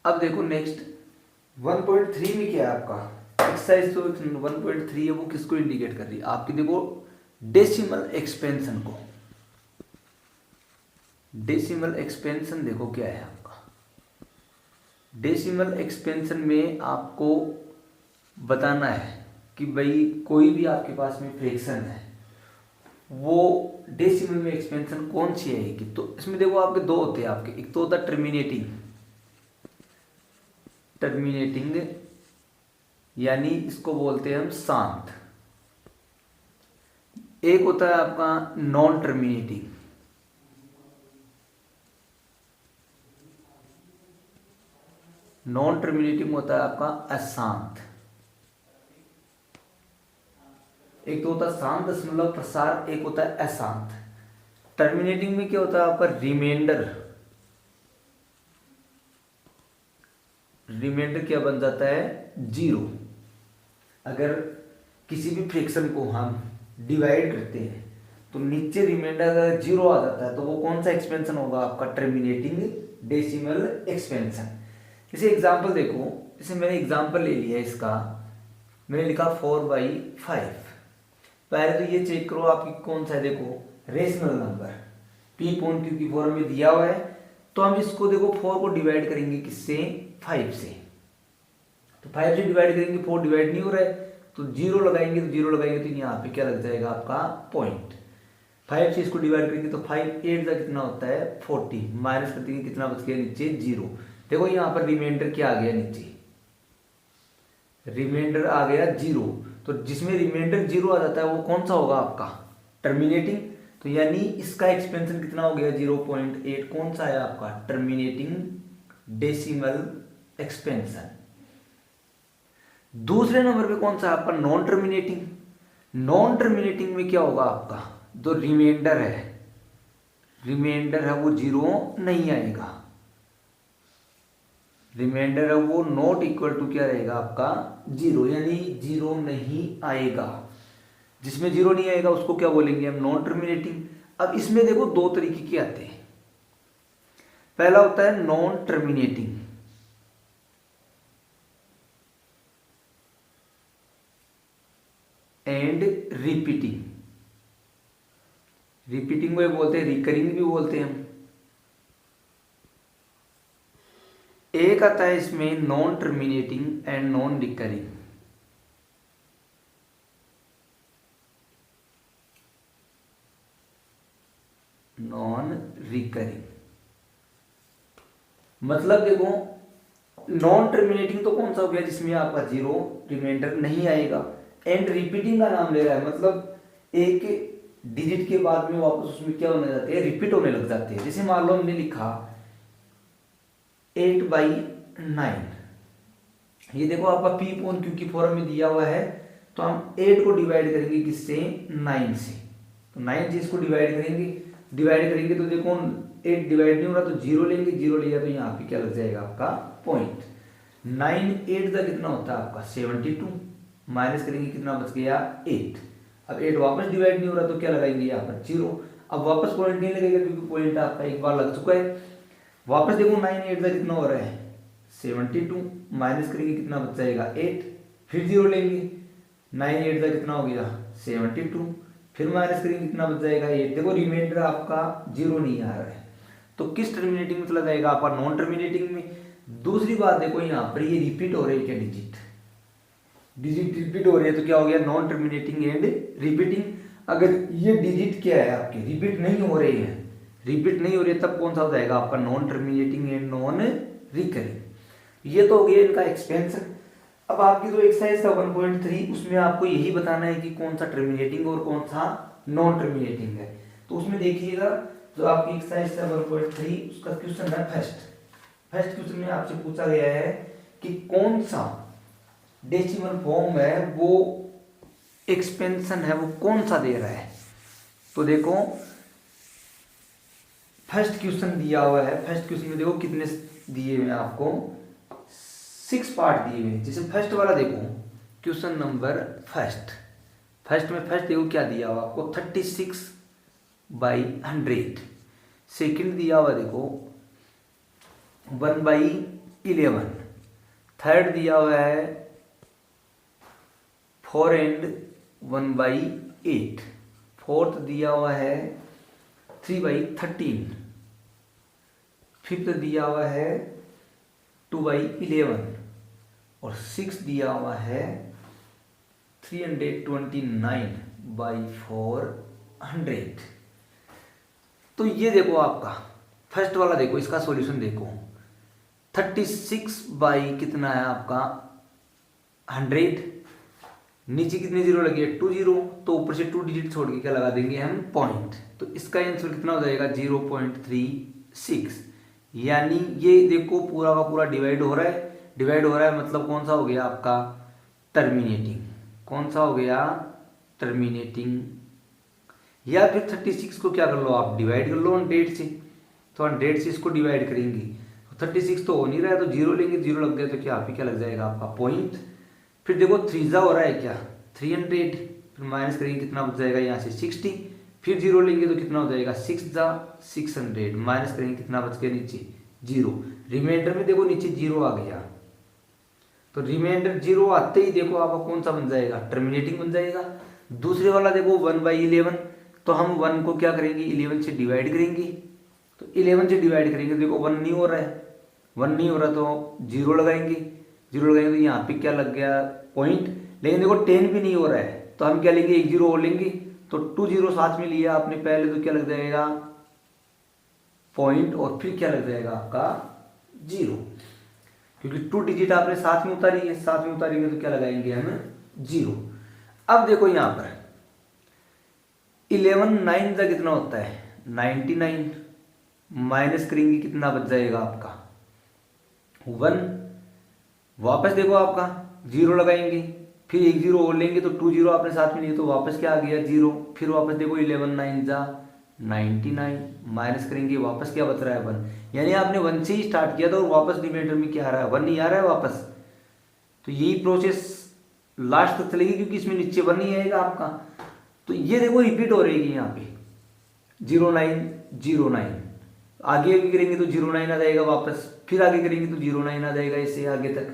अब देखो नेक्स्ट 1.3 में क्या है आपका एक्सरसाइज, तो 1.3 है वो किसको इंडिकेट कर रही है आपकी, देखो डेसिमल एक्सपेंशन को। डेसिमल एक्सपेंशन देखो क्या है आपका, डेसिमल एक्सपेंशन में आपको बताना है कि भाई कोई भी आपके पास में फ्रैक्शन है वो डेसिमल में एक्सपेंशन कौन सी आएगी। तो इसमें देखो आपके दो होते हैं आपके, एक तो होता है टर्मिनेटिंग, टर्मिनेटिंग यानी इसको बोलते हैं हम शांत, एक होता है आपका नॉन टर्मिनेटिंग। नॉन टर्मिनेटिंग होता है आपका अशांत। एक तो होता है शांत दशमलव प्रसार, एक होता है अशांत। टर्मिनेटिंग में क्या होता है आपका रिमाइंडर, रिमाइंडर क्या बन जाता है जीरो। अगर किसी भी फ्रैक्शन को हम डिवाइड करते हैं तो नीचे रिमाइंडर अगर जीरो आ जाता है तो वो कौन सा एक्सपेंशन होगा आपका, टर्मिनेटिंग डेसिमल एक्सपेंशन। जैसे एग्जांपल देखो, जैसे मैंने एग्जांपल ले लिया इसका, मैंने लिखा 4/5। पहले तो ये चेक करो आपकी कौन सा है, देखो रेशनल नंबर, पी पॉइंट क्योंकि फॉर्म में दिया हुआ है तो हम इसको देखो 4 को डिवाइड करेंगे किससे, 5 से। तो 5 से डिवाइड करेंगे, 4 डिवाइड नहीं हो रहा है तो जीरो लगाएंगे, तो जीरो लगाएंगे तो यहाँ पे क्या लग जाएगा आपका पॉइंट। 5 से इसको डिवाइड करेंगे तो 5 8 का कितना होता है 40, माइनस कर देंगे कितना बच गया नीचे जीरो। देखो यहाँ पर रिमाइंडर क्या आ गया नीचे, रिमाइंडर आ गया जीरो। तो जिसमें रिमाइंडर जीरो आ जाता है वो कौन सा होगा आपका, टर्मिनेटिंग। तो यानी इसका एक्सपेंशन कितना हो गया 0.8, कौन सा है आपका टर्मिनेटिंग डेसिमल एक्सपेंशन। दूसरे नंबर पे कौन सा है आपका नॉन टर्मिनेटिंग। नॉन टर्मिनेटिंग में क्या होगा आपका, जो रिमाइंडर है, रिमाइंडर है वो जीरो नहीं आएगा, रिमाइंडर है वो नॉट इक्वल टू क्या रहेगा आपका जीरो, यानी जीरो नहीं आएगा। जिसमें जीरो नहीं आएगा उसको क्या बोलेंगे हम, नॉन टर्मिनेटिंग। अब इसमें देखो दो तरीके के आते हैं, पहला होता है non terminating and repeating. Repeating को बोलते हैं रिकरिंग भी बोलते हैं हम। एक आता है इसमें non terminating and non recurring. Non recurring मतलब देखो नॉन टर्मिनेटिंग तो कौन सा हो गया, जिसमें आपका जीरो रिमाइंडर नहीं आएगा। एंड रिपीटिंग का नाम ले रहा है, मतलब एक डिजिट के बाद में वापस उसमें क्या होने जाते हैं, रिपीट होने लग जाते हैं। जैसे मान लो हमने लिखा 8/9, ये देखो आपका पी पॉइंट क्योंकि फॉर्म में दिया हुआ है तो हम 8 को डिवाइड करेंगे किससे, 9 से। तो 9 से इसको डिवाइड करेंगे तो देखो 8 डिवाइड नहीं हो रहा तो जीरो लेंगे, जीरो लिया तो यहाँ पे क्या लग जाएगा आपका पॉइंट। 9 8 का कितना होता है आपका 72, माइनस करेंगे कितना बच गया 8। अब 8 वापस डिवाइड नहीं हो रहा तो क्या लगाएंगे यहाँ पर जीरो। अब वापस पॉइंट नहीं लगेगा क्योंकि पॉइंट आपका एक बार लग चुका है। वापस देखो 9 8 का कितना हो रहा है 72, माइनस करेंगे कितना बच जाएगा 8, फिर जीरो लेंगे, 9 8 का कितना हो गया 72, फिर माइनस करेंगे कितना बच जाएगा 8। देखो रिमाइंडर आपका जीरो नहीं आ रहा है तो किस टर्मिनेटिंग में चला जाएगा आपका नॉन टर्मिनेटिंग में। दूसरी बात देखो यहाँ पर ये रिपीट हो रही है क्या, डिजिट रिपीट हो रही है तो क्या हो गया नॉन टर्मिनेटिंग एंड रिपीटिंग। अगर ये डिजिट क्या है आपके रिपीट नहीं हो रही है, रिपीट नहीं हो रही है तब कौन सा हो जाएगा आपका non terminating and non recurring. ये तो हो गया इनका एक्सपेंशन। अब आपकी जो एक्सरसाइज था 1.3 उसमें आपको यही बताना है कि कौन सा टर्मिनेटिंग और कौन सा नॉन टर्मिनेटिंग है। तो उसमें देखिएगा जो आपकी एक्सरसाइज था 1.3 उसका क्वेश्चन है फर्स्ट क्वेश्चन में आपसे पूछा गया है कि कौन सा डेसिमल फॉर्म है वो एक्सपेंशन है वो कौन सा दे रहा है। तो देखो फर्स्ट क्वेश्चन दिया हुआ है, फर्स्ट क्वेश्चन में देखो कितने दिए हुए हैं आपको, 6 पार्ट दिए हुए हैं। जैसे फर्स्ट वाला देखो क्वेश्चन नंबर फर्स्ट में फर्स्ट देखो क्या दिया हुआ आपको 36/100। सेकंड दिया हुआ देखो 1/8 11, थर्ड दिया हुआ है 4 and 1/8, फोर्थ दिया हुआ है 3/13, फिफ्थ दिया हुआ है 2/11 और सिक्स दिया हुआ है 329/400। तो ये देखो आपका फर्स्ट वाला, देखो इसका सॉल्यूशन देखो, 36 बाई कितना है आपका 100, नीचे कितने जीरो लगे 2 जीरो, तो ऊपर से 2 डिजिट छोड़ के क्या लगा देंगे हम पॉइंट, तो इसका आंसर कितना हो जाएगा 0.36। यानी ये देखो पूरा का पूरा डिवाइड हो रहा है, डिवाइड हो रहा है मतलब कौन सा हो गया आपका टर्मिनेटिंग, कौन सा हो गया टर्मिनेटिंग। या फिर 36 को क्या कर लो आप डिवाइड कर लो 100 से, तो 100 से इसको डिवाइड करेंगे तो 36 तो हो नहीं रहा है, तो जीरो लेंगे, जीरो लग गया तो क्या आप ही क्या लग जाएगा आपका पॉइंट। फिर देखो 3 हो रहा है क्या 300, फिर माइनस करेंगे कितना बच जाएगा यहाँ से 60, फिर जीरो लेंगे तो कितना हो जाएगा 6 माइनस करेंगे कितना बच गया नीचे जीरो, रिमाइंडर में देखो नीचे जीरो आ गया, तो रिमाइंडर जीरो आते ही देखो आपका कौन सा बन जाएगा टर्मिनेटिंग बन जाएगा। दूसरे वाला देखो 1/11, तो हम 1 को क्या करेंगे 11 से डिवाइड करेंगे, तो 11 से डिवाइड करेंगे देखो 1 नहीं हो रहा है, 1 नहीं हो रहा तो जीरो लगाएंगे, जीरो लगाएंगे तो यहाँ पे क्या लग गया पॉइंट, लेकिन देखो 10 भी नहीं हो रहा है तो हम क्या लेंगे 1 जीरो और लेंगे, तो 2 जीरो साथ में लिया आपने पहले तो क्या लग जाएगा पॉइंट और फिर क्या लग जाएगा आपका जीरो, क्योंकि 2 डिजिट आपने साथ में उतारी है, साथ में उतारेंगे तो क्या लगाएंगे हम जीरो। अब देखो यहाँ पर 11 9 का कितना होता है 99, माइनस करेंगे कितना बच जाएगा आपका 1, वापस देखो आपका जीरो लगाएंगे, फिर 1 जीरो और लेंगे तो 2 जीरो आपने साथ में लिए तो वापस क्या आ गया जीरो, फिर वापस देखो 11 9 जा 99, माइनस करेंगे वापस क्या बच रहा है 1, यानी आपने 1 से ही स्टार्ट किया था और वापस डिनोमिनेटर में क्या आ रहा है 1 नहीं आ रहा है वापस, तो यही प्रोसेस लास्ट तक चलेगी क्योंकि इसमें नीचे 1 नहीं आएगा आपका। तो ये देखो रिपीट हो रहेगी यहाँ पे 0909, आगे करेंगे तो 09 आ जाएगा वापस, फिर आगे करेंगे तो 09 आ जाएगा, ऐसे आगे तक,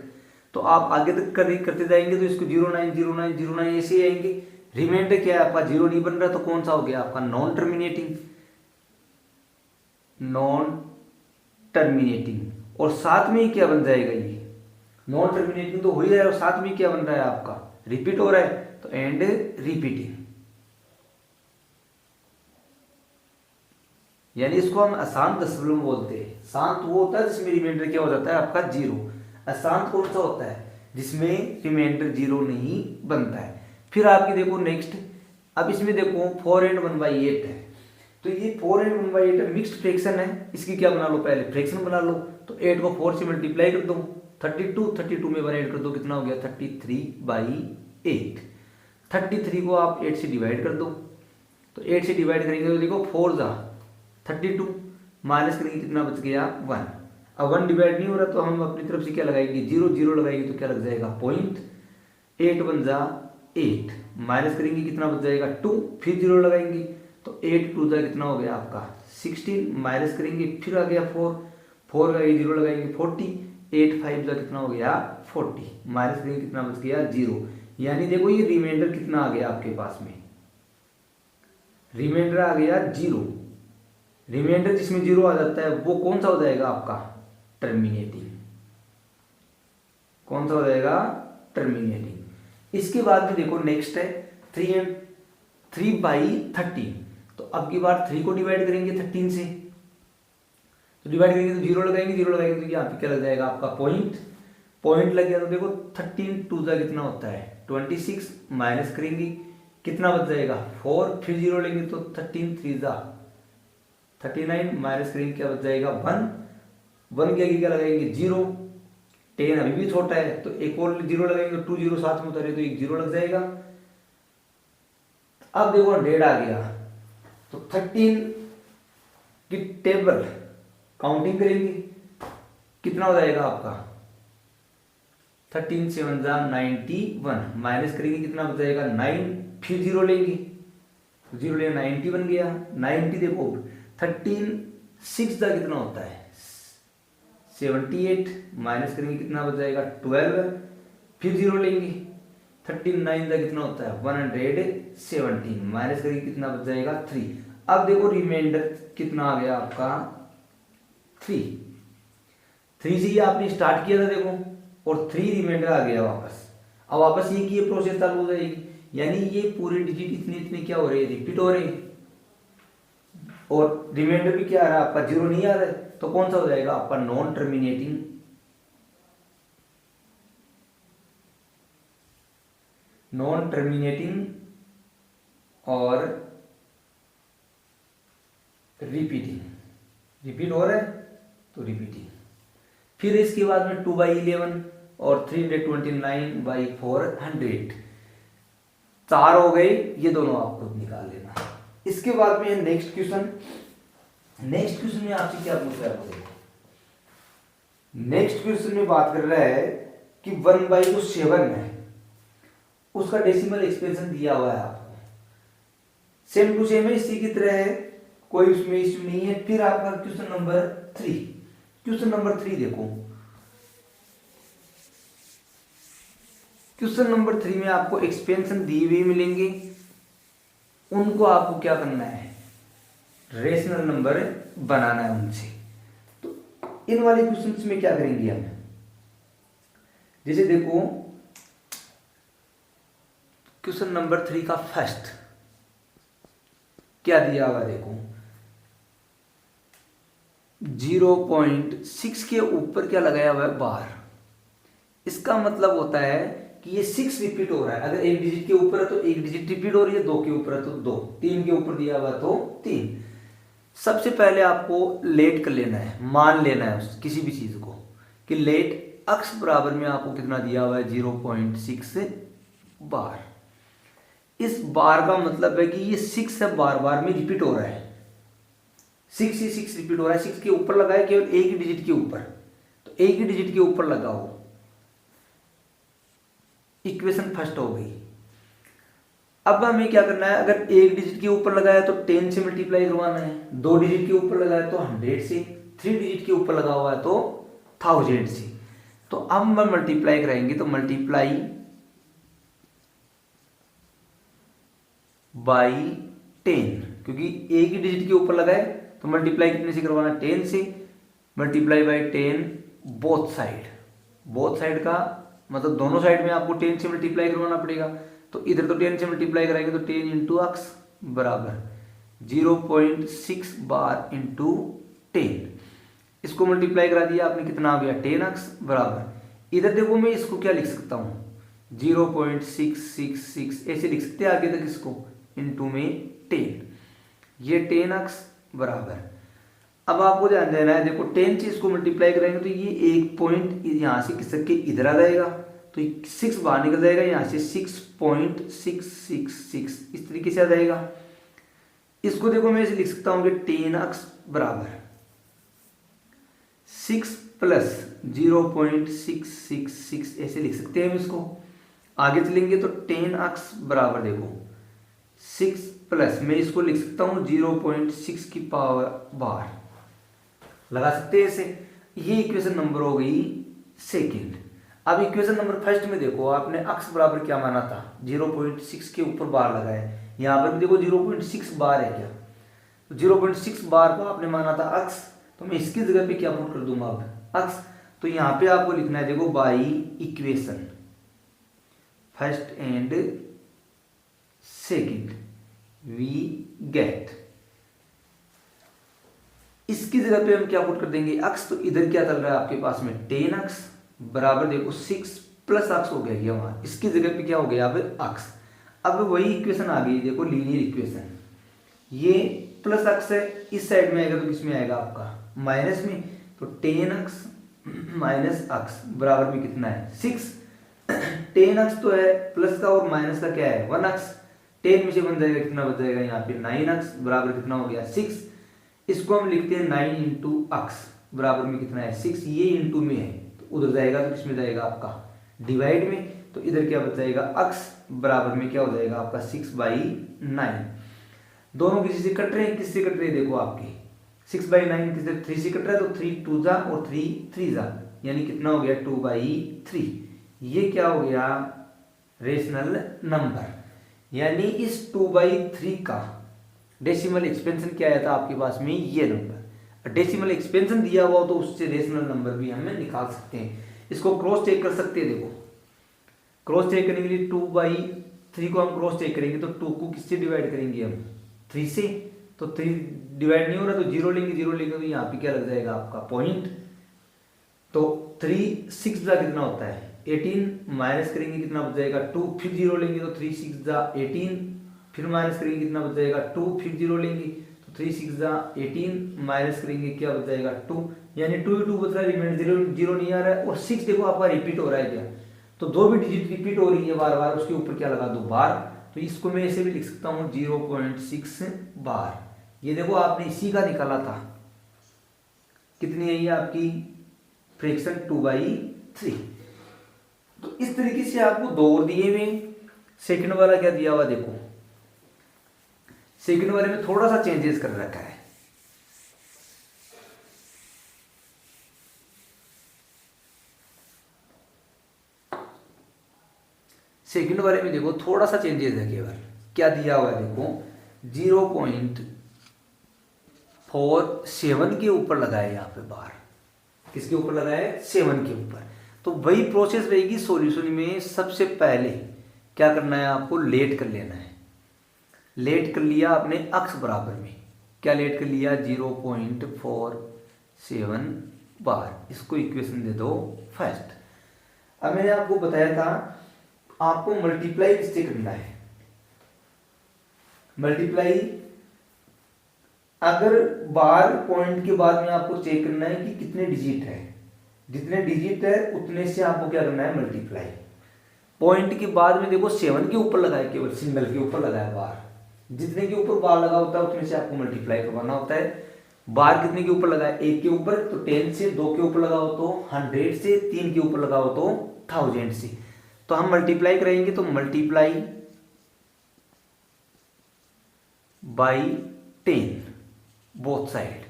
तो आप आगे तक करते जाएंगे तो इसको 09 ऐसे ही आएंगे। रिमाइंडर क्या है आपका जीरो नहीं बन रहा तो कौन सा हो गया आपका नॉन टर्मिनेटिंग, और साथ में ही क्या बन जाएगा ये नॉन टर्मिनेटिंग तो हो ही रहा है और साथ में क्या बन रहा है आपका रिपीट हो रहा है, तो एंड रिपीटिंग, यानी इसको हम अशांत दशमलव बोलते हैं। शांत वो होता है जिसमें रिमाइंडर क्या हो जाता है आपका जीरो, अशांत कौन सा होता है जिसमें रिमाइंडर जीरो नहीं बनता है। फिर आपकी देखो नेक्स्ट, अब इसमें देखो 4 and 1/8 है, तो ये 4 and 1/8 मिक्स्ड फ्रैक्शन है, इसकी क्या बना लो पहले फ्रैक्शन बना लो, तो 8 को 4 से मल्टीप्लाई कर दो 32 में 1 ऐड कर दो कितना हो गया 33/8, 33 को आप 8 से डिवाइड कर दो, तो 8 से डिवाइड करेंगे तो देखो 4 जा 32, माइनस करेंगे कितना बच गया 1, अब 1 डिवाइड नहीं हो रहा तो हम अपनी तरफ से क्या लगाएंगे जीरो, जीरो लगाएंगे तो क्या लग जाएगा पॉइंट, 8 1 जा 8, माइनस करेंगे कितना बच जाएगा 2, फिर जीरो लगाएंगे तो 8 2 जा कितना हो गया आपका 16, माइनस करेंगे फिर आ गया 4, 4 का जीरो लगाएंगे 40, 8 5 जा कितना हो गया 40, माइनस करेंगे कितना बच गया जीरो। यानी देखो ये रिमाइंडर कितना आ गया आपके पास में, रिमाइंडर आ गया जीरो, रिमाइंडर जिसमें जीरो आ जाता है वो कौन सा हो जाएगा आपका टर्मिनेटिंग, कौन सा हो जाएगा टर्मिनेटिंग। इसके बाद में देखो नेक्स्ट है 3/13, तो अब की बार 3 को डिवाइड करेंगे 13 से, तो डिवाइड करेंगे तो जीरो लगाएंगे, जीरो लगाएंगे तो यहाँ पे क्या लग जाएगा आपका पॉइंट, पॉइंट लग गया तो देखो 13 2 जा कितना होता है 26, माइनस करेंगे कितना बच जाएगा 4, फिर जीरो लेंगे तो 13 3 जा 39, माइनस करेंगे क्या बच जाएगा 1, 1 के आगे क्या लगाएंगे जीरो, 10 अभी भी छोटा है तो एक और जीरो लगाएंगे, 2 जीरो साथ में उतारे तो एक जीरो लग जाएगा। अब देखो 100 आ गया तो 13 की टेबल काउंटिंग करेंगे कितना हो जाएगा आपका 13 7 जा 91, माइनस करेंगे कितना बच जाएगा 9, फिर जीरो लेंगे, जीरो लेंगे 90 बन गया, 90 देखो 13 6 जा कितना होता है 78 माइनस करेंगे कितना बच जाएगा 12, फिर 0 लेंगे 39 का कितना होता है 117 माइनस करेंगे कितना बच जाएगा 3। अब देखो रिमाइंडर कितना आ गया आपका 3 से ये आपने स्टार्ट किया था देखो, और 3 रिमाइंडर आ गया वापस। अब वापस ये की प्रोसेस चालू हो जाएगी, यानी ये पूरे डिजिट इतने इतने क्या हो रहे हैं रिपीट हो रहे हैं, और रिमाइंडर भी क्या आ रहा है आपका 0 नहीं आ रहा है, तो कौन सा हो जाएगा आपका नॉन टर्मिनेटिंग और रिपीट हो रहा है तो रिपीटिंग। फिर इसके बाद में 2/11 और 329/400 4 हो गए, ये दोनों आपको निकाल लेना। इसके बाद में नेक्स्ट क्वेश्चन में आपसे क्या पूछ रहा है, नेक्स्ट क्वेश्चन में बात कर रहा है कि 1/7 है, उसका डेसिमल एक्सप्रेशन दिया हुआ है आपको, सेम टू सेम है, इसी की तरह है, कोई उसमें इश्यू नहीं है। फिर आपका क्वेश्चन नंबर 3 देखो, क्वेश्चन नंबर 3 में आपको एक्सपेंशन दिए हुए मिलेंगे, उनको आपको क्या करना है रेशनल नंबर बनाना है उनसे। तो इन वाले क्वेश्चंस में क्या करेंगे हम, जैसे देखो क्वेश्चन नंबर 3 का फर्स्ट क्या दिया हुआ देखो, 0.6 के ऊपर क्या लगाया हुआ है बार। इसका मतलब होता है कि ये 6 रिपीट हो रहा है, अगर एक डिजिट के ऊपर है तो एक डिजिट रिपीट हो रही है, 2 के ऊपर है तो 2, 3 के ऊपर दिया हुआ तो 3। सबसे पहले आपको लेट कर लेना है, मान लेना है उस किसी भी चीज को कि लेट अक्स बराबर में आपको कितना दिया हुआ है 0.6 बार। इस बार का मतलब है कि ये 6 से बार बार में रिपीट हो रहा है, 6 से 6 रिपीट हो रहा है, 6 के ऊपर लगाए केवल एक ही डिजिट के ऊपर, तो एक ही डिजिट के ऊपर लगाओ, इक्वेशन फर्स्ट हो गई। अब हमें क्या करना है, अगर एक डिजिट के ऊपर लगाया तो 10 से मल्टीप्लाई करवाना है, 2 डिजिट के ऊपर लगाया तो 100 से, 3 डिजिट के ऊपर लगा हुआ है तो 1000 से। तो अब हम मल्टीप्लाई कराएंगे, तो मल्टीप्लाई बाई 10, क्योंकि एक ही डिजिट के ऊपर लगाए तो मल्टीप्लाई कितने से करवाना 10 से, मल्टीप्लाई बाई 10 बोथ साइड का मतलब दोनों साइड में आपको 10 से मल्टीप्लाई करवाना पड़ेगा। तो इधर तो 10 से मल्टीप्लाई कराएंगे तो 10 इंटू अक्स बराबर 0.6 बार इंटू 10, इसको मल्टीप्लाई करा दिया आपने, कितना आ गया 10 अक्स बराबर। इधर देखो मैं इसको क्या लिख सकता हूँ 0.666 ऐसे लिख सकते हैं आगे तक इसको, इंटू में 10, ये 10 अक्स बराबर। अब आपको ध्यान देना है, देखो 10 से इसको मल्टीप्लाई करेंगे तो ये एक पॉइंट यहाँ से खिसक के इधर आ जाएगा, तो 6 बाहर निकल जाएगा, यहाँ से 6.666 इस तरीके से आ जाएगा। इसको देखो मैं ऐसे लिख सकता हूँ कि 10 अक्स बराबर 6 प्लस 0.666 ऐसे लिख सकते हैं हम इसको। आगे चलेंगे तो 10 अक्स बराबर देखो 6 प्लस मैं इसको लिख सकता हूँ 0.6 की पावर बार, लगा सकते हैं ऐसे। ये इक्वेशन नंबर हो गई सेकंड। अब इक्वेशन नंबर फर्स्ट में देखो आपने अक्स बराबर क्या माना था 0.6 के ऊपर बार लगाया, यहाँ पर भी देखो 0.6 बार है क्या, तो 0.6 बार को आपने माना था अक्स, तो मैं इसकी जगह पे क्या पुट कर दूंगा अब अक्स। तो यहाँ पे आपको लिखना है देखो by equation first and second we get, इसकी जगह पे हम क्या पुट कर देंगे अक्स। तो इधर क्या चल रहा है आपके पास में 10 अक्स बराबर देखो 6 प्लस अक्स हो गया ये वहां, इसकी जगह पे क्या हो गया अब अक्स। अब वही इक्वेशन आ गई देखो लीनियर इक्वेशन, ये प्लस अक्स है इस साइड में आएगा तो किस में आएगा आपका माइनस में, तो 10 अक्स माइनस अक्स बराबर में कितना है 6। 10 अक्स तो है प्लस का और माइनस का क्या है 1 अक्स, 10 में से बन जाएगा कितना बच जाएगा यहाँ पे 9 अक्स बराबर कितना हो गया 6। इसको हम लिखते हैं 9 इंटू अक्स बराबर में कितना है 6, ये इंटू में है तो उधर जाएगा तो किसमें जाएगा आपका डिवाइड में, तो इधर क्या बच जाएगा अक्स बराबर में क्या हो जाएगा आपका 6/9। दोनों किसी से कट रहे हैं, किससे कट रहे हैं देखो आपके 6/9 किससे 3 से कट रहा है, तो 3 2 जा और 3 3 जा, यानी कितना हो गया 2/3। ये क्या हो गया रेशनल नंबर, यानी इस 2/3 का डेसिमल एक्सपेंशन क्या आया था आपके पास में, ये नंबर। डेसिमल एक्सपेंशन दिया हुआ हो तो उससे रेशनल नंबर भी हमें निकाल सकते हैं। इसको क्रॉस चेक कर सकते हैं। देखो क्रॉस चेक करने के लिए 2/3 को हम क्रॉस चेक करेंगे तो 2 को किससे डिवाइड करेंगे हम 3 से, तो 3 डिवाइड नहीं हो रहा तो 0 लेंगे, 0 लेंगे तो यहाँ पे क्या लग जाएगा आपका पॉइंट। तो 3 6 जा कितना होता है 18, माइनस करेंगे कितना बच जाएगा 2, फिर 0 लेंगे तो 3 6 जा 18, फिर माइनस करेंगे कितना बच जाएगा 2, फिर 0 लेंगे तो 3 6 जा 18, माइनस करेंगे क्या बच जाएगा 2, यानी 2 2 बच रहा है, रिमाइंडर 0 नहीं आ रहा है। और 6 देखो आपका रिपीट हो रहा है क्या, तो दो भी डिजिट रिपीट हो रही है बार बार, उसके ऊपर क्या लगा दो बार, तो इसको मैं ऐसे भी लिख सकता हूँ 0.6 बार। ये देखो आपने इसी का निकाला था, कितनी है ये आपकी फ्रैक्शन 2/3। तो इस तरीके से आपको दो और दिए हुए। सेकंड वाला क्या दिया हुआ देखो, सेकंड वाले में थोड़ा सा चेंजेस कर रखा है। सेकंड वाले में देखो थोड़ा सा चेंजेस है, केवल क्या दिया हुआ है देखो 0.47 के ऊपर लगाए यहाँ पे बार, किसके ऊपर लगाए 7 के ऊपर। तो वही प्रोसेस रहेगी सॉल्यूशन में। सबसे पहले क्या करना है आपको, लेट कर लेना है। लेट कर लिया आपने अक्स बराबर में, क्या लेट कर लिया 0.47 बार, इसको इक्वेशन दे दो फर्स्ट। अब मैंने आपको बताया था आपको मल्टीप्लाई किससे करना है, मल्टीप्लाई अगर बार पॉइंट के बाद में आपको चेक करना है कि कितने डिजिट है, जितने डिजिट है उतने से आपको क्या करना है मल्टीप्लाई। पॉइंट के बाद में देखो 7 के ऊपर लगाए, केवल सिंगल के ऊपर लगाया बार, जितने के ऊपर बार लगा होता है उतने से आपको मल्टीप्लाई करवाना होता है। बार कितने के ऊपर लगाए 1 के ऊपर, तो 10 से, 2 के ऊपर लगाओ तो 100 से, 3 के ऊपर लगाओ तो 1000 से। तो हम मल्टीप्लाई करेंगे तो multiply by 10 both side,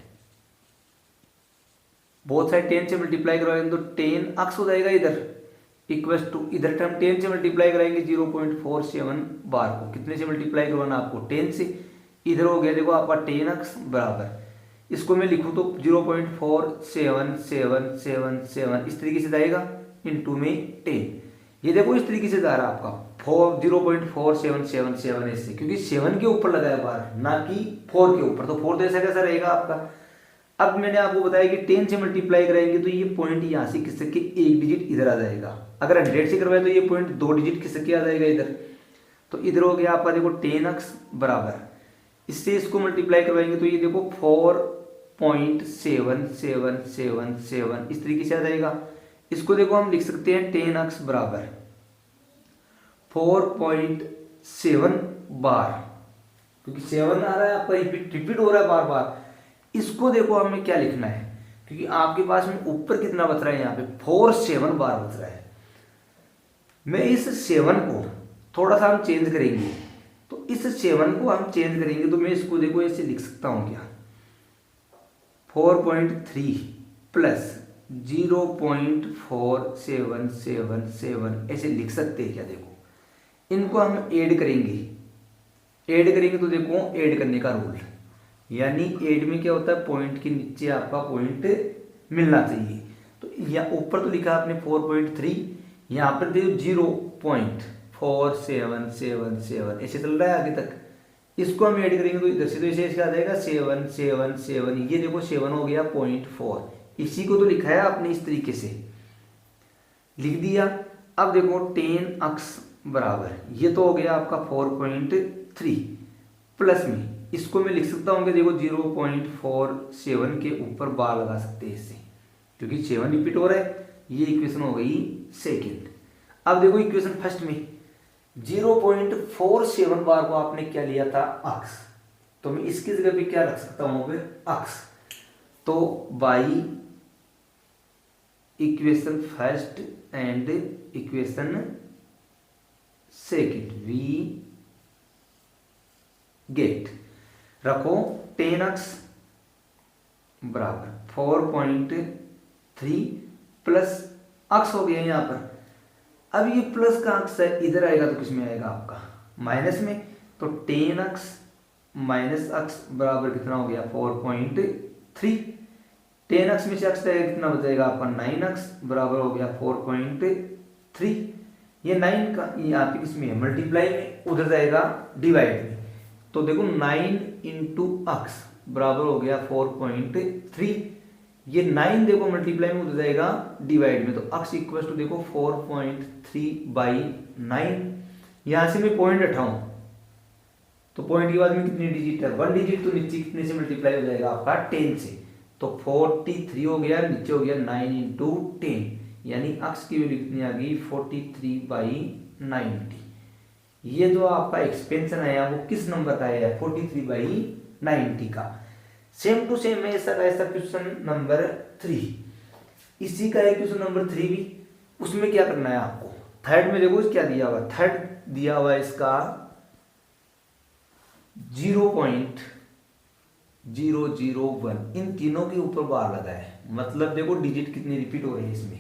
both side 10 से मल्टीप्लाई करवाएंगे तो 10 अक्स हो जाएगा इधर, इक्वल टू इधर हम 10 से मल्टीप्लाई कराएंगे 0.47 बार को, कितने से मल्टीप्लाई करवाना आपको 10 से, इधर हो गया देखो आपका 10 अक्स बराबर, इसको मैं लिखूं तो 0.477777 इस तरीके से जाएगा इनटू में 10। ये देखो इस तरीके से जा रहा है आपका 0.4777 ऐसे, क्योंकि 7 के ऊपर लगाया बार ना कि 4 के ऊपर, तो 4 तो ऐसा कैसा रहेगा आपका। अब मैंने आपको बताया कि 10 से मल्टीप्लाई कराएंगे तो ये पॉइंट यहाँ से खिसक के एक डिजिट इधर आ जाएगा, अगर 100 से करवाए तो ये पॉइंट 2 डिजिट खिसक के आ जाएगा इधर। तो इधर हो गया आपका देखो 10 अक्स बराबर, इससे इसको मल्टीप्लाई करवाएंगे तो ये देखो 4.7777 इस तरीके से आ जाएगा। इसको देखो हम लिख सकते हैं 10 अक्स बराबर 4.7 बार, क्योंकि 7 आ रहा है आपका रिपीट हो रहा है बार बार। इसको देखो हमें क्या लिखना है, क्योंकि आपके पास में ऊपर कितना बच रहा है यहाँ पे 47 बार बच रहा है। मैं इस 7 को थोड़ा सा हम चेंज करेंगे, तो इस 7 को हम चेंज करेंगे तो मैं इसको देखो ऐसे लिख सकता हूँ क्या 4.3 प्लस 0.4777 ऐसे लिख सकते हैं क्या। देखो इनको हम ऐड करेंगे, ऐड करेंगे तो देखो ऐड करने का रूल, यानी ऐड में क्या होता है पॉइंट के नीचे आपका पॉइंट मिलना चाहिए। तो यहाँ ऊपर तो लिखा आपने 4.3, यहाँ पर देखो 0.4777 ऐसे चल रहा है आगे तक। इसको हम ऐड करेंगे तो इधर से तो ऐसे आ जाएगा 777, ये देखो 7 हो गया 0.4, इसी को तो लिखा है आपने इस तरीके से लिख दिया। अब देखो 10 अक्स बराबर, ये तो हो गया आपका 4.3 प्लस में इसको मैं लिख सकता हूँ कि देखो 0.47 के ऊपर बार लगा सकते हैं इससे, क्योंकि 7 रिपीट हो रहा है। ये इक्वेशन हो गई सेकेंड। अब देखो इक्वेशन फर्स्ट में 0.47 बार को आपने क्या लिया था अक्स, तो मैं इसकी जगह पे क्या रख सकता हूँ फिर अक्स, तो by equation first and equation second we get रखो 10 अक्स बराबर 4.3 प्लस अक्स हो गया यहाँ पर। अब ये प्लस का अक्स है, इधर आएगा तो किसमें आएगा आपका माइनस में, तो 10x माइनस अक्स बराबर कितना हो गया 4.3। 10x में से अक्स जाएगा कितना बचेगा आपका 9x बराबर हो गया 4.3। ये 9 का यहाँ पे किसमें है मल्टीप्लाई में, उधर जाएगा डिवाइड में, तो देखो 9 इंटू अक्स बराबर हो गया 4.3। ये 9 देखो मल्टीप्लाई में उधर जाएगा डिवाइड में, तो अक्स इक्वल टू देखो 4.3/9। यहां से मैं पॉइंट हटाऊं तो पॉइंट के बाद में कितनी डिजिट है 1 डिजिट, तो नीचे कितने से मल्टीप्लाई हो जाएगा आपका 10 से, तो 43 हो गया, नीचे हो गया 9 इंटू 10, यानी अक्स की वैल्यू कितनी आ गई 43/90। ये जो आपका एक्सपेंशन आया वो किस नंबर का आया 43/90 का। सेम टू सेम है ऐसा क्वेश्चन नंबर 3, इसी का है क्वेश्चन नंबर 3 भी। उसमें क्या करना है आपको, थर्ड में देखो क्या दिया हुआ, थर्ड दिया हुआ इसका 0.001, इन तीनों के ऊपर बार लगा है, मतलब देखो डिजिट कितने रिपीट हो रहे हैं इसमें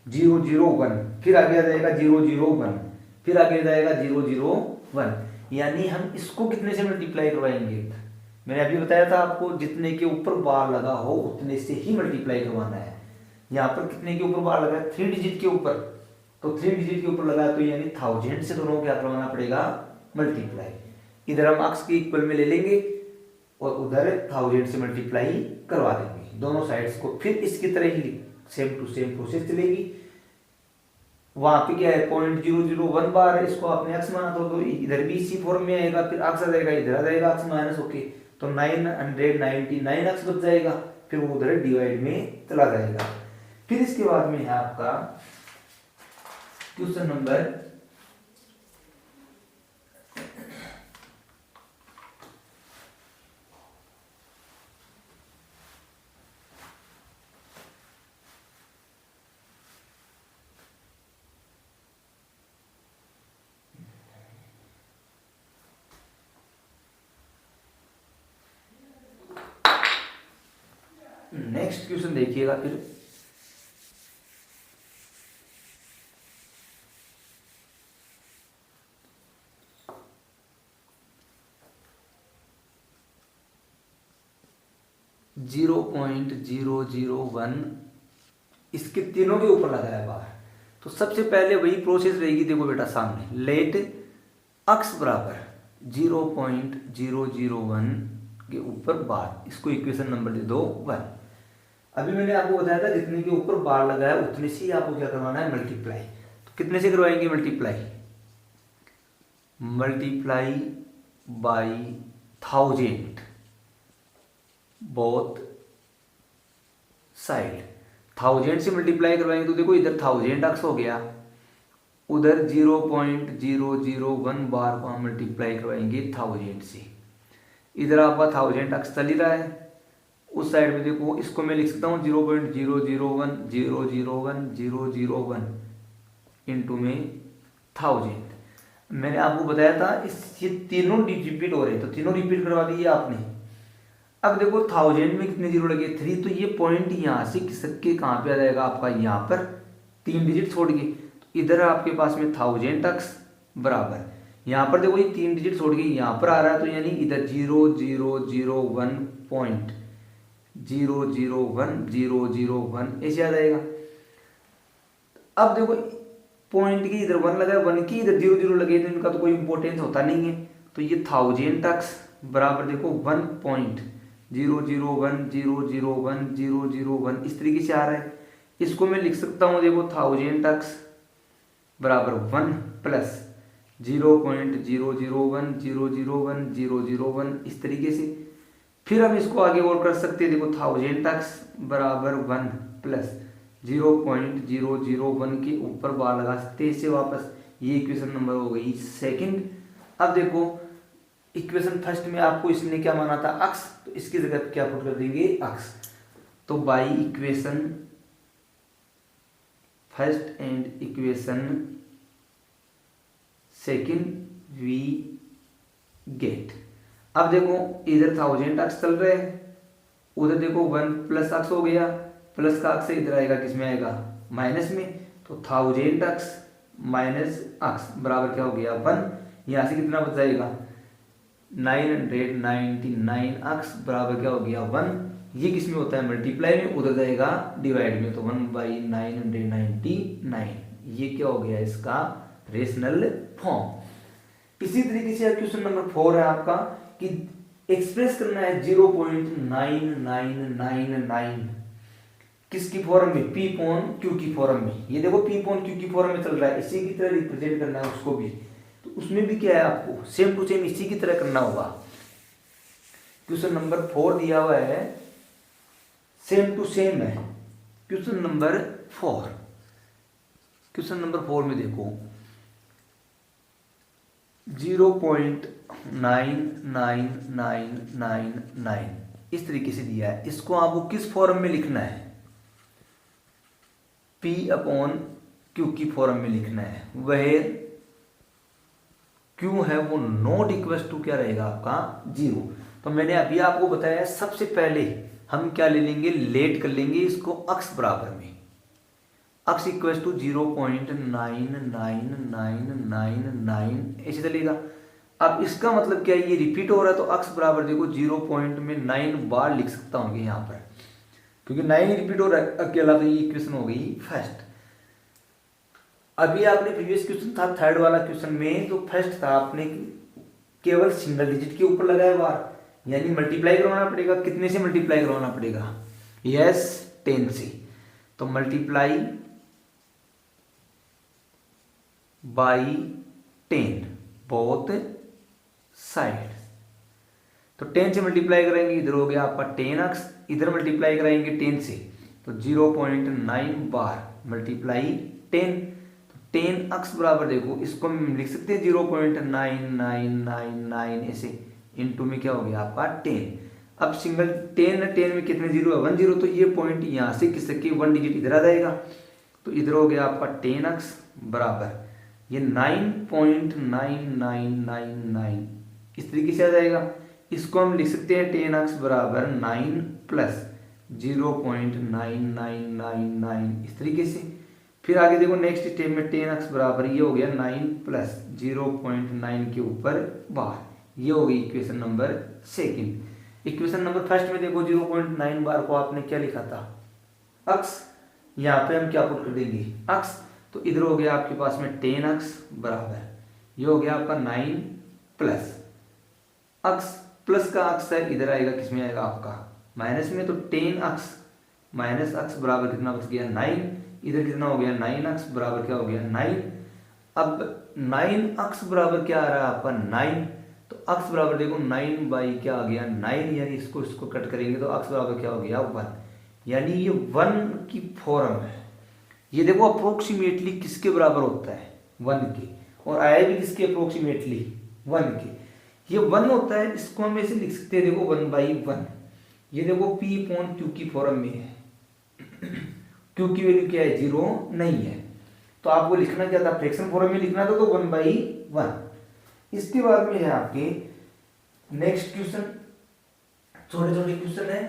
001, फिर आगे आ जाएगा 001, फिर आगे जाएगा 001, यानी हम इसको कितने से मल्टीप्लाई करवाएंगे, मैंने अभी बताया था आपको जितने के ऊपर बार लगा हो उतने से ही मल्टीप्लाई करवाना है। यहाँ पर कितने के ऊपर बार लगा है 3 डिजिट के ऊपर, तो 3 डिजिट के ऊपर लगा है, तो यानी 1000 से दोनों क्या करवाना पड़ेगा मल्टीप्लाई। इधर हम अक्स के इक्वल में ले लेंगे और उधर 1000 से मल्टीप्लाई करवा देंगे दोनों साइड्स को, फिर इसकी तरह ही सेम टू सेम प्रोसेस चलेगी। वहां पे क्या है 0.001 बार है, इसको आपने अक्स माना तो इधर भी इसी फॉर्म में आएगा, फिर अक्स आ जाएगा, इधर आ जाएगा अक्स माइनस होके, तो 999 अक्स बच जाएगा, फिर वो उधर डिवाइड में चला जाएगा। फिर इसके बाद में है आपका क्वेश्चन नंबर 'नेक्स्ट क्वेश्चन देखिएगा फिर। .001 इसके तीनों के ऊपर लगाया बार, तो सबसे पहले वही प्रोसेस रहेगी, देखो बेटा सामने लेट अक्स बराबर 0.001 के ऊपर बार, इसको इक्वेशन नंबर दे दो 1। अभी मैंने आपको बताया था जितने के ऊपर बार लगाया उतने से ही आपको क्या करवाना है मल्टीप्लाई, तो कितने से करवाएंगे मल्टीप्लाई बाय 1000 बोथ साइड, 1000 से मल्टीप्लाई करवाएंगे, तो देखो इधर 1000 अक्स हो गया, उधर 0.001 बार को हम मल्टीप्लाई करवाएंगे 1000 से, इधर आपका 1000 अक्स चल ही रहा है, उस साइड में देखो इसको मैं लिख सकता हूँ 0.001 इंटू में 1000। मैंने आपको बताया था ये तीनों रिपीट हो रहे, तो तीनों रिपीट करवा दिए आपने। अब देखो 1000 में कितने जीरो लगे 3, तो ये पॉइंट यहाँ से किसके कहाँ पे आ जाएगा आपका यहाँ पर 3 डिजिट छोड़ के, तो इधर आपके पास में 1000 अक्स बराबर, यहाँ पर देखो ये 3 डिजिट छोड़ के यहाँ पर आ रहा है, तो यानी इधर 0.001 ऐसे आ जाएगा। अब देखो पॉइंट की इधर 1 लगा है, 1 की इधर 0 लगे, तो इनका तो कोई इंपॉर्टेंस होता नहीं है, तो ये 1000 अक्स बराबर देखो 1.001 इस तरीके से आ रहा है। इसको मैं लिख सकता हूँ देखो 1000 अक्स बराबर 1 प्लस 0.001 इस तरीके से। फिर हम इसको आगे और कर सकते हैं, देखो 1000 अक्स बराबर 1 प्लस 0.001 के ऊपर बार लगा सकते हैं इससे वापस, ये इक्वेशन नंबर हो गई सेकंड। अब देखो इक्वेशन फर्स्ट में आपको इसने क्या माना था अक्स, तो इसकी जगह क्या पुट कर देंगे अक्स, तो by equation first and equation second we get. अब देखो इधर 1000 अक्स चल रहे हैं, उधर देखो 1 प्लस अक्स हो गया, प्लस का अक्स इधर आएगा, किसमें आएगा, माइनस में, तो 1000 अक्स माइनस अक्स बराबर क्या हो गया 1। यहाँ से कितना बच जाएगा 999 अक्स बराबर क्या हो गया 1। ये किस में होता है मल्टीप्लाई में, उधर जाएगा डिवाइड में, तो 1/999 ये क्या हो गया इसका रेशनल फॉर्म। इसी तरीके से क्वेश्चन नंबर 4 है आपका कि एक्सप्रेस करना है 0.9999 किसकी फॉर्म में, पी पॉन क्यू की फॉर्म में। ये देखो पी पॉन क्यू की फॉर्म में चल रहा है, इसी की तरह रिप्रेजेंट करना है उसको भी, तो उसमें भी क्या है आपको सेम टू सेम इसी की तरह करना होगा। क्वेश्चन नंबर 4 दिया हुआ है, सेम टू सेम है। क्वेश्चन नंबर 4, क्वेश्चन नंबर 4 में देखो 0.99999 इस तरीके से दिया है, इसको आपको किस फॉर्म में लिखना है, P अपॉन Q की फॉर्म में लिखना है। वह Q है वो नॉट इक्वल टू क्या रहेगा आपका 0। तो मैंने अभी आपको बताया सबसे पहले हम क्या ले लेंगे, लेट कर लेंगे इसको अक्स बराबर में, अक्स इक्वल टू 0.99999 ऐसे चलेगा। अब इसका मतलब क्या है, ये रिपीट हो रहा है तो अक्स बराबर देखो 0.9 बार लिख सकता हूँ यहाँ पर, क्योंकि 9 रिपीट हो रहा है अकेला, तो ये इक्वेशन हो गई फर्स्ट। अभी आपने प्रीवियस क्वेश्चन था थर्ड वाला क्वेश्चन में, तो फर्स्ट था आपने केवल सिंगल डिजिट के ऊपर लगाया बार, यानी मल्टीप्लाई करवाना पड़ेगा, कितने से मल्टीप्लाई करवाना पड़ेगा, यस 10 से, तो मल्टीप्लाई बाई 10 बोथ साइड, तो 10 से मल्टीप्लाई करेंगे, इधर हो गया आपका 10x, इधर मल्टीप्लाई कराएंगे 10 से, तो 0.9 बार मल्टीप्लाई 10, तो 10x बराबर देखो इसको हम लिख सकते हैं 0.9999 ऐसे, इनटू में क्या हो गया आपका 10। अब सिंगल 10 में कितने जीरो है 1 0, तो ये पॉइंट यहाँ से किस सके 1 डिजिट इधर आ जाएगा, तो इधर हो गया आपका 10x बराबर ये 9.9999 इस तरीके से आ जाएगा। इसको हम लिख सकते हैं 10x बराबर 9 प्लस 0.9999 इस तरीके से। फिर आगे देखो नेक्स्ट स्टेप में 10x बराबर ये हो गया 9 प्लस 0.9 के ऊपर बार, ये हो गई equation number second. Equation number first में देखो 0.9 बार को आपने क्या लिखा था अक्स, यहाँ पे हम क्या पुट कर देंगे अक्स, तो इधर हो गया आपके पास में 10x बराबर ये हो गया आपका 9 प्लस अक्स, प्लस का अक्स है इधर आएगा, किसमें आएगा आपका माइनस में, तो 10x माइनस अक्स बराबर कितना बच गया 9, इधर कितना हो गया 9x बराबर क्या हो गया 9। अब 9x बराबर क्या आ रहा है आपका 9, तो x बराबर देखो 9 बाई क्या आ गया 9, यानी इसको कट करेंगे तो x बराबर क्या हो गया 1, यानी ये 1 की फॉर्म है। ये देखो अप्रोक्सीमेटली किसके बराबर होता है 1 के, और आया भी किसके अप्रोक्सीमेटली 1 के, ये 1 होता है, इसको हम ऐसे लिख सकते हैं देखो 1/1। ये देखो P अपॉन Q की फॉर्म में है, Q की वैल्यू क्या है 0 नहीं है, तो आपको लिखना क्या था फ्रैक्शन फॉर्म में लिखना था, तो 1/1। इसके बाद में है आपके नेक्स्ट क्वेश्चन, छोटे छोटे क्वेश्चन है।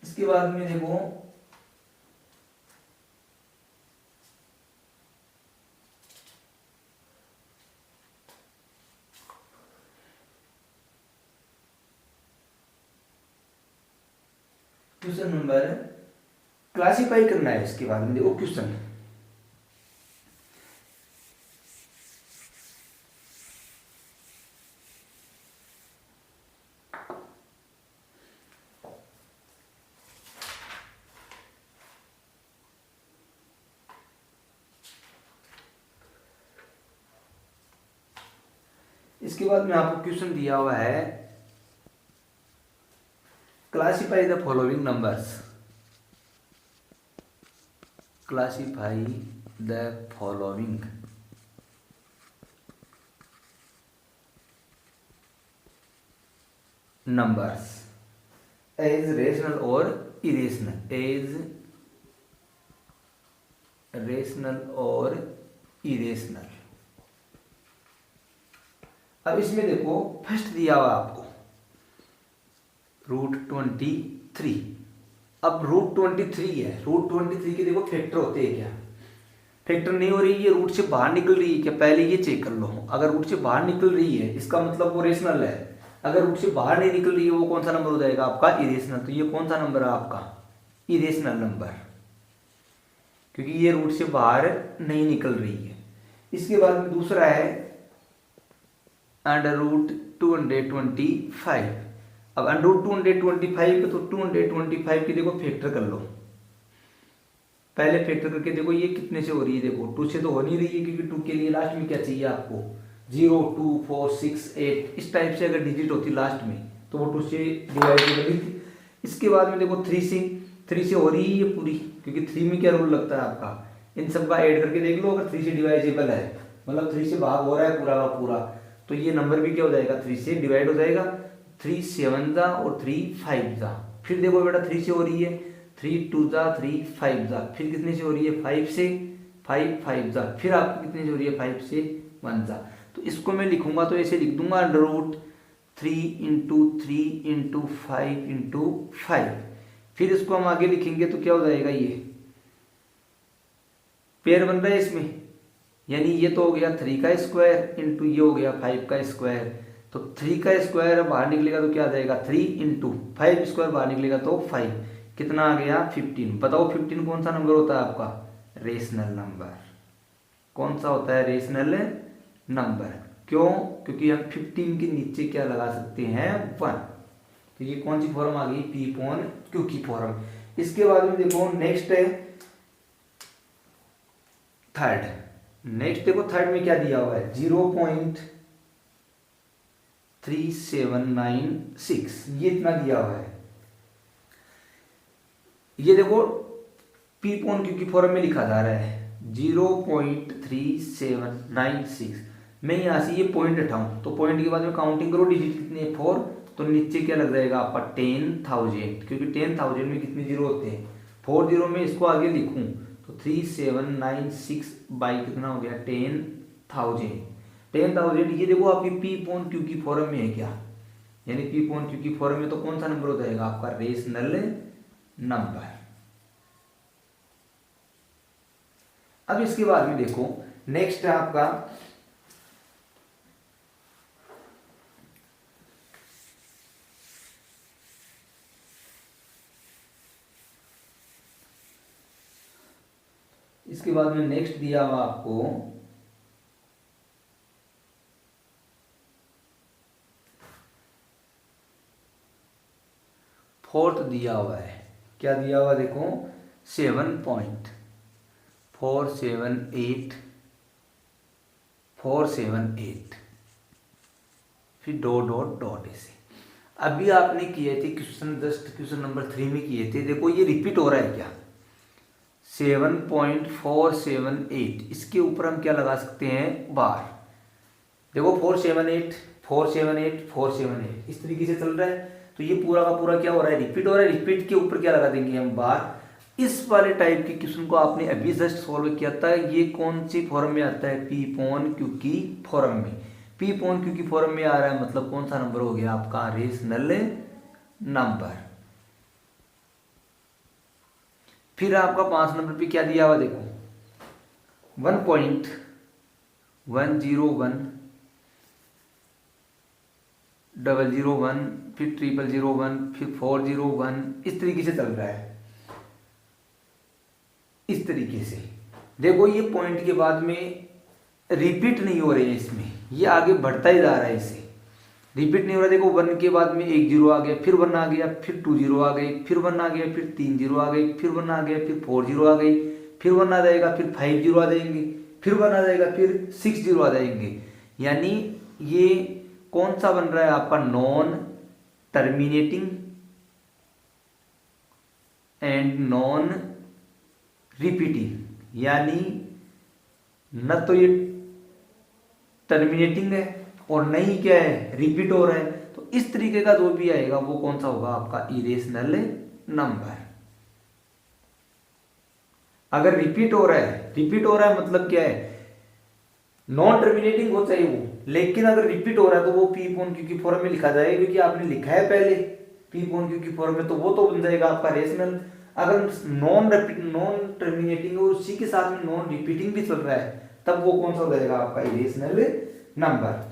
इसके बाद में देखो क्वेश्चन नंबर क्लासिफाई करना है। इसके बाद में देखो क्वेश्चन इसके बाद में आपको क्वेश्चन दिया हुआ है classify the following numbers, classify the following numbers as rational और इरेशनल, एज रेशनल और इरेशनल। अब इसमें देखो फर्स्ट दिया हुआ आपको √23, अब √23 है, √23 के देखो फैक्टर होते हैं क्या? फैक्टर नहीं हो रही, ये रूट से बाहर निकल रही है क्या? पहले ये चेक कर लो। अगर रूट से बाहर निकल रही है इसका मतलब वो रेशनल है। अगर रूट से बाहर नहीं निकल रही है वो कौन सा नंबर हो जाएगा आपका? इरेशनल। तो ये कौन सा नंबर है आपका? इरेशनल नंबर, क्योंकि ये रूट से बाहर नहीं निकल रही है। इसके बाद में दूसरा है √225। अब √225 तो 225 की देखो फैक्टर कर लो। पहले फैक्टर करके देखो ये कितने से हो रही है। देखो 2 से तो हो नहीं रही है, क्योंकि 2 के लिए लास्ट में क्या चाहिए आपको? 0, 2, 4, 6, 8 इस टाइप से अगर डिजिट होती लास्ट में तो वो 2 से डिवाइड हो गई थी। इसके बाद में देखो 3 से हो रही है पूरी, क्योंकि 3 में क्या रूल लगता है आपका? इन सब का ऐड करके देख लो, अगर 3 से डिवाइजेबल है मतलब 3 से भाग हो रहा है पूरा का पूरा, तो ये नंबर भी क्या हो जाएगा? 3 से डिवाइड हो जाएगा। 3 7 जा और 3 5 जा। फिर देखो बेटा 3 से हो रही है, 3 2 जा 3 5 जा। फिर कितने से हो रही है? 5 से 5 जा। फिर आपको कितने से हो रही है? 5 से 1 जा। तो इसको मैं लिखूंगा तो ऐसे लिख दूंगा √3 × 3 × 5 × 5। फिर इसको हम आगे लिखेंगे तो क्या हो जाएगा? ये पेयर बन रहा है इसमें, यानी ये तो हो गया 3 का स्क्वायर इंटू ये हो गया 5 का स्क्वायर। तो 3 का स्क्वायर बाहर निकलेगा तो क्या आ जाएगा? 3 × 5 स्क्वायर बाहर निकलेगा तो 5। कितना आ गया? 15। बताओ 15 कौन सा नंबर होता है आपका? Rational number. कौन सा होता है? Rational number. क्यों? क्योंकि हम 15 के नीचे क्या लगा सकते हैं? 1। तो ये कौन सी फॉर्म आ गई? P/Q की फॉर्म। इसके बाद में देखो नेक्स्ट है थर्ड। नेक्स्ट देखो थर्ड में क्या दिया हुआ है? 0.3796 ये इतना दिया हुआ है। ये देखो P/Q की फॉर्म में लिखा जा रहा है 0.3796। मैं यहां से ये पॉइंट हटाऊं तो पॉइंट के बाद में काउंटिंग करो, डिजिट कितने हैं? 4। तो नीचे क्या लग जाएगा आपका? 10,000, क्योंकि 10,000 में कितने जीरो होते हैं? 4 जीरो में इसको आगे लिखूं तो 3796 बाई कितना हो गया? 10,000। ये देखो आपकी P/Q की फॉर्म में है क्या? यानी P/Q की फॉर्म में तो कौन सा नंबर हो जाएगा आपका? Rational number. अब इसके बाद में देखो नेक्स्ट है आपका इसके बाद में नेक्स्ट दिया हुआ आपको फोर्थ दिया हुआ है। क्या दिया हुआ? देखो 7.478 फिर डॉट डॉट डॉट ऐसे। अभी आपने किए थे क्वेश्चन, जस्ट क्वेश्चन नंबर 3 में किए थे। देखो ये रिपीट हो रहा है क्या? 7.478 इसके ऊपर हम क्या लगा सकते हैं? बार। देखो 478 478 478 इस तरीके से चल रहा है। तो ये पूरा का पूरा क्या हो रहा है? रिपीट हो रहा है। रिपीट के ऊपर क्या लगा देंगे हम? बार। इस वाले टाइप के क्वेश्चन को आपने अभी जस्ट सॉल्व किया था। ये कौन सी फॉर्म में आता है? P/Q की फॉर्म में। P/Q की फॉर्म में आ रहा है मतलब कौन सा नंबर हो गया आपका? Rational number. फिर आपका 5 नंबर पे क्या दिया हुआ? देखो 1.101 001 फिर 0001 फिर 401 इस तरीके से चल रहा है। इस तरीके से देखो ये पॉइंट के बाद में रिपीट नहीं हो रहे हैं इसमें, ये आगे बढ़ता ही जा रहा है। इसे रिपीट नहीं हो रहा। देखो 1 के बाद में 1 0 आ गया, फिर 1 आ गया, फिर 2 0 आ गई, फिर 1 आ गया, फिर 3 0 आ गई, फिर 1 आ गया, फिर 4 0 आ गई, फिर 1 आ जाएगा, फिर 5 0 आ जाएंगे, फिर 1 आ जाएगा, फिर 6 0 आ जाएंगे। यानी ये कौन सा बन रहा है आपका? Non terminating and non repeating. यानी न तो ये टर्मिनेटिंग है और नहीं क्या है? रिपीट हो रहा है। तो इस तरीके का जो भी आएगा वो कौन सा होगा आपका? Irrational number. अगर रिपीट हो रहा है, रिपीट हो रहा है मतलब क्या है? नॉन टर्मिनेटिंग होता है वो, लेकिन अगर रिपीट हो रहा है तो वो P/Q की फॉर्म में लिखा जाएगा, क्योंकि आपने लिखा है पहले पी पॉन क्यू की फॉर्म में, तो वो तो बन जाएगा आपका रेशनल। अगर नॉन टर्मिनेटिंग और उसी के साथ में नॉन रिपीटिंग भी चल रहा है, तब वो कौन सा हो जाएगा आपका इरेशनल नंबर।